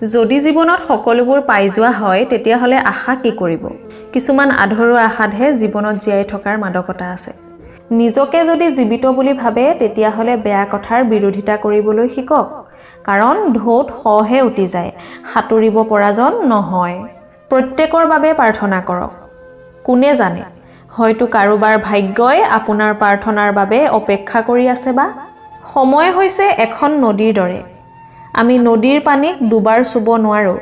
যদি জীৱনত সকলোবোৰ পাই যোৱা হয় তেতিয়াহ'লে আশা কি কৰিব? কিছুমান আধৰুৱা আশাতহে জীৱনত জীয়াই থকাৰ মাদকতা আছে। নিজকে যদি জীৱিত বুলি ভাবে তেতিয়াহ'লে বেয়া কথাৰ বিৰোধিতা কৰিবলৈ শিকক। কাৰণ ঢৌত শহে উঠি যায়, সাঁতুৰিব পৰাজন নহয়। প্ৰত্যেকৰ বাবে প্ৰাৰ্থনা কৰক। কোনে জানে, হয়তো কাৰোবাৰ ভাগ্যই আপোনাৰ প্ৰাৰ্থনাৰ বাবে অপেক্ষা কৰি আছে বা। সময় হৈছে এখন নদীৰ দৰে। আমি নদীৰ পানীক দুবাৰ চুব নোৱাৰোঁ।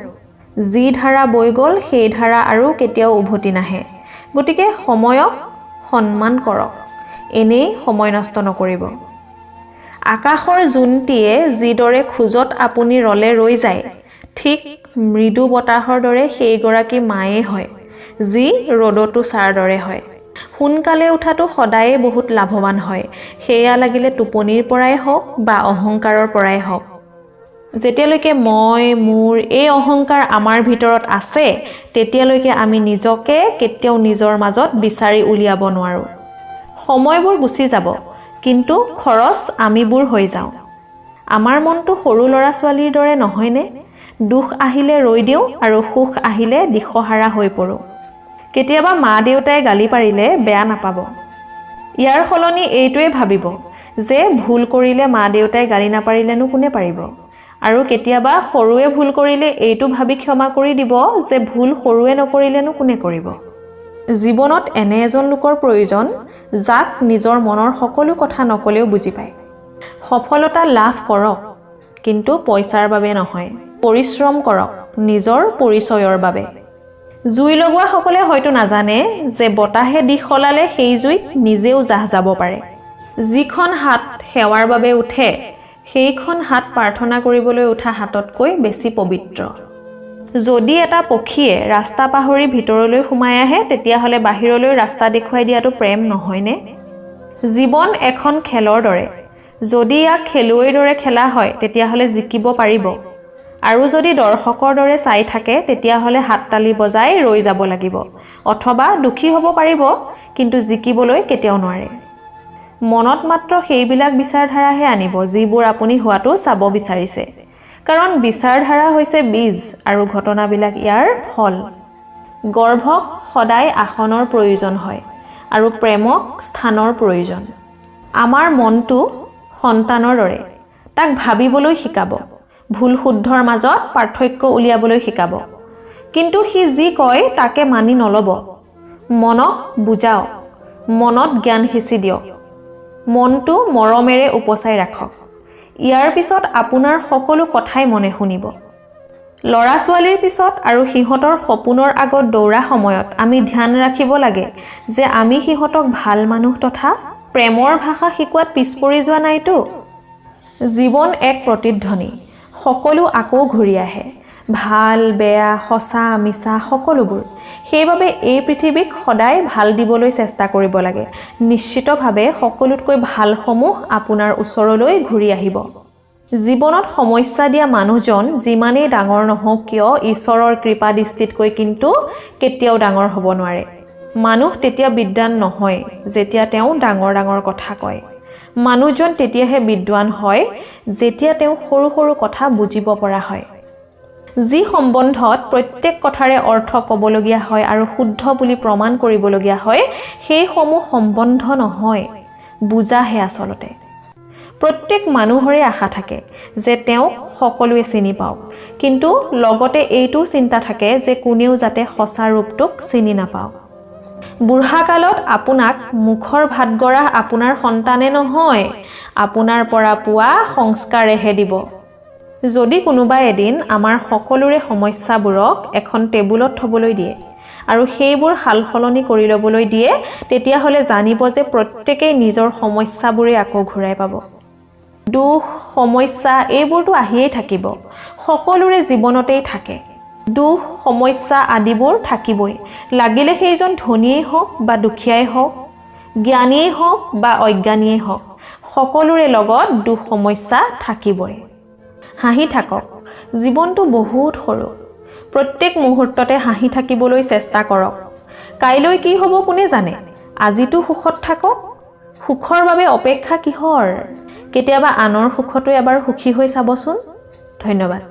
যি ধাৰা বৈ গ'ল সেই ধাৰা আৰু কেতিয়াও উভতি নাহে। গতিকে সময়ক সন্মান কৰক, এনেই সময় নষ্ট নকৰিব। আকাশৰ জোনটিয়ে যিদৰে খোজত আপুনি ৰলে ৰৈ যায়, ঠিক মৃদু বতাহৰ দৰে সেইগৰাকী মায়ে হয়, যি ৰ'দতো ছাৰ দৰে হয়। সোনকালে উঠাটো সদায়ে বহুত লাভৱান হয়, সেয়া লাগিলে টোপনিৰ পৰাই হওক বা অহংকাৰৰ পৰাই হওক। যেতিয়ালৈকে মই মোৰ এই অহংকাৰ আমাৰ ভিতৰত আছে তেতিয়ালৈকে আমি নিজকে কেতিয়াও নিজৰ মাজত বিচাৰি উলিয়াব নোৱাৰোঁ। সময়বোৰ গুচি যাব, কিন্তু খৰচ আমিবোৰ হৈ যাওঁ। আমাৰ মনটো সৰু ল'ৰা ছোৱালীৰ দৰে নহয়নে? দুখ আহিলে ৰৈ দিওঁ আৰু সুখ আহিলে দিশহাৰা হৈ পৰোঁ। কেতিয়াবা মা দেউতাই গালি পাৰিলে বেয়া নাপাব। ইয়াৰ সলনি এইটোৱে ভাবিব যে ভুল কৰিলে মা দেউতাই গালি নাপাৰিলেনো কোনে পাৰিব। আৰু কেতিয়াবা সৰুৱে ভুল কৰিলে এইটো ভাবি ক্ষমা কৰি দিব যে ভুল সৰুৱে নকৰিলেনো কোনে কৰিব। জীৱনত এনে এজন লোকৰ প্ৰয়োজন যাক নিজৰ মনৰ সকলো কথা নকলেও বুজি পায়। সফলতা লাভ কৰক, কিন্তু পইচাৰ বাবে নহয়। পৰিশ্ৰম কৰক নিজৰ পৰিচয়ৰ বাবে। জুই লগোৱাসকলে হয়তো নাজানে যে বতাহে দিশ সলালে সেই জুইত নিজেও জাহ যাব পাৰে। যিখন হাত সেৱাৰ বাবে উঠে সেইখন হাত প্ৰাৰ্থনা কৰিবলৈ উঠা হাততকৈ বেছি পবিত্ৰ। যদি এটা পক্ষীয়ে ৰাস্তা পাহৰি ভিতৰলৈ সোমাই আহে তেতিয়াহ'লে বাহিৰলৈ ৰাস্তা দেখুৱাই দিয়াটো প্ৰেম নহয়নে? জীৱন এখন খেলৰ দৰে। যদি ইয়াক খেলুৱৈৰ দৰে খেলা হয় তেতিয়াহ'লে জিকিব পাৰিব, আৰু যদি দৰ্শকৰ দৰে চাই থাকে তেতিয়াহ'লে হাততালি বজাই ৰৈ যাব লাগিব, অথবা দুখী হ'ব পাৰিব, কিন্তু জিকিবলৈ কেতিয়াও নোৱাৰে। মনত মাত্ৰ সেইবিলাক বিচাৰধাৰাহে আনিব যিবোৰ আপুনি হোৱাটো চাব বিচাৰিছে, কাৰণ বিচাৰধাৰা হৈছে বীজ আৰু ঘটনাবিলাক ইয়াৰ ফল। গৰ্ভক সদায় আসনৰ প্ৰয়োজন হয় আৰু প্ৰেমক স্থানৰ প্ৰয়োজন। আমাৰ মনটো সন্তানৰ দৰে, তাক ভাবিবলৈ শিকাব, ভুল শুদ্ধৰ মাজত পাৰ্থক্য উলিয়াবলৈ শিকাব। কিন্তু সি যি কয় তাকে মানি নল'ব। মনক বুজাওক, মনত জ্ঞান সিঁচি দিয়ক, মনটো মৰমেৰে উপচাই ৰাখক। ইয়াৰ পিছত আপোনাৰ সকলো কথাই মনে শুনিব। ল'ৰা ছোৱালীৰ পিছত আৰু সিহঁতৰ সপোনৰ আগত দৌৰা সময়ত আমি ধ্যান ৰাখিব লাগে যে আমি সিহঁতক ভাল মানুহ তথা প্ৰেমৰ ভাষা শিকোৱাত পিছ পৰি যোৱা নাইতো। জীৱন এক প্ৰতিধ্বনি, সকলো আকৌ ঘূৰি আহে, ভাল বেয়া সঁচা মিছা সকলোবোৰ। সেইবাবে এই পৃথিৱীক সদায় ভাল দিবলৈ চেষ্টা কৰিব লাগে। নিশ্চিতভাৱে সকলোতকৈ ভালসমূহ আপোনাৰ ওচৰলৈ ঘূৰি আহিব। জীৱনত সমস্যা দিয়া মানুহজন যিমানেই ডাঙৰ নহওক কিয় ঈশ্বৰৰ কৃপা দৃষ্টিতকৈ কিন্তু কেতিয়াও ডাঙৰ হ'ব নোৱাৰে। মানুহ তেতিয়া বিদ্বান নহয় যেতিয়া তেওঁ ডাঙৰ ডাঙৰ কথা কয়। মানুহজন তেতিয়াহে বিদ্বান হয় যেতিয়া তেওঁ সৰু সৰু কথা বুজিব পৰা হয়। যি সম্বন্ধত প্ৰত্যেক কথাৰে অৰ্থ ক'বলগীয়া হয় আৰু শুদ্ধ বুলি প্ৰমাণ কৰিবলগীয়া হয় সেইসমূহ সম্বন্ধ নহয়, বুজাহে আচলতে। প্ৰত্যেক মানুহৰে আশা থাকে যে তেওঁক সকলোৱে চিনি পাওক, কিন্তু লগতে এইটো চিন্তা থাকে যে কোনেও যাতে সঁচা ৰূপটোক চিনি নাপাওক। বুঢ়া কালত আপোনাক মুখৰ ভাত গঢ়া আপোনাৰ সন্তানে নহয়, আপোনাৰ পৰা পোৱা সংস্কাৰেহে দিব। যদি কোনোবাই এদিন আমাৰ সকলোৰে সমস্যাবোৰক এখন টেবুলত থবলৈ দিয়ে আৰু সেইবোৰ সাল সলনি কৰি ল'বলৈ দিয়ে তেতিয়াহ'লে জানিব যে প্ৰত্যেকেই নিজৰ সমস্যাবোৰে আকৌ ঘূৰাই পাব। দুখ সমস্যা এইবোৰতো আহিয়েই থাকিব, সকলোৰে জীৱনতেই থাকে। দুখ সমস্যা আদিবোৰ থাকিবই, লাগিলে সেইজন ধনীয়েই হওক বা দুখীয়াই হওক, জ্ঞানীয়েই হওক বা অজ্ঞানীয়েই হওক, সকলোৰে লগত দুখ সমস্যা থাকিবই। হাঁহি থাকক, জীৱনটো বহুত সৰু। প্ৰত্যেক মুহূৰ্ততে হাঁহি থাকিবলৈ চেষ্টা কৰক। কাইলৈ কি হ'ব কোনে জানে? আজিতো সুখত থাকক। সুখৰ বাবে অপেক্ষা কিহৰ? কেতিয়াবা আনৰ সুখতো এবাৰ সুখী হৈ চাবচোন। ধন্যবাদ।